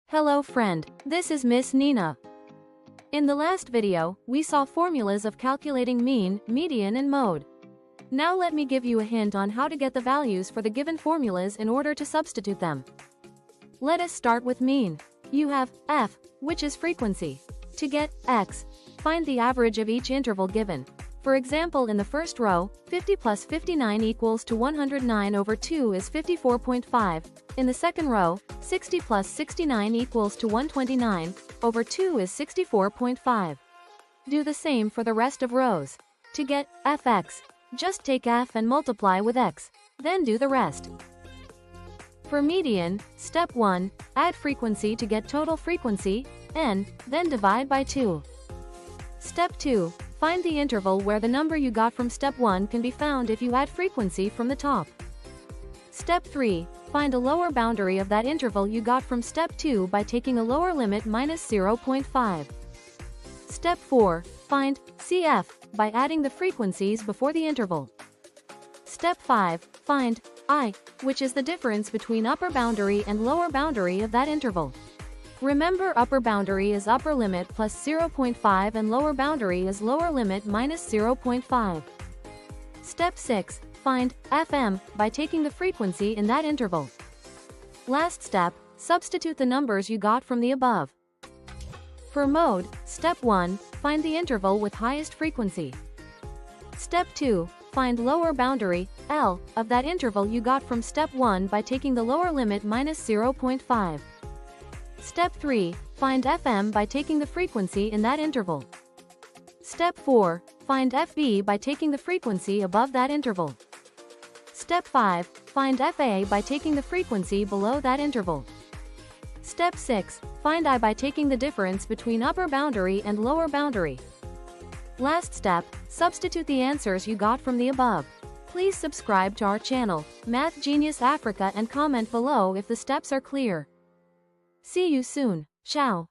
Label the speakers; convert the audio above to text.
Speaker 1: Hello friend, this is Miss Nina. In the last video, we saw formulas of calculating mean, median and mode. Now let me give you a hint on how to get the values for the given formulas in order to substitute them. Let us start with mean. You have f, which is frequency. To get x, find the average of each interval given. For example, in the first row, 50 plus 59 equals to 109 over 2 is 54.5. In the second row, 60 plus 69 equals to 129 over 2 is 64.5. Do the same for the rest of rows. To get fx, just take f and multiply with x, then do the rest. For median, step 1, add frequency to get total frequency, n, then divide by 2. Step 2, find the interval where the number you got from step 1 can be found if you add frequency from the top. Step 3, find a lower boundary of that interval you got from step 2 by taking a lower limit minus 0.5. Step 4, find CF by adding the frequencies before the interval. Step 5, find I, which is the difference between upper boundary and lower boundary of that interval. Remember, upper boundary is upper limit plus 0.5 and lower boundary is lower limit minus 0.5. Step 6, find FM by taking the frequency in that interval. Last step, substitute the numbers you got from the above. For mode, step 1, find the interval with highest frequency. Step 2, find lower boundary, L, of that interval you got from step 1 by taking the lower limit minus 0.5. Step 3, find FM by taking the frequency in that interval. Step 4, find FB by taking the frequency above that interval. Step 5, find FA by taking the frequency below that interval. Step 6, find I by taking the difference between upper boundary and lower boundary. Last step, substitute the answers you got from the above. Please subscribe to our channel, Math Genius Africa, and comment below if the steps are clear. See you soon. Ciao.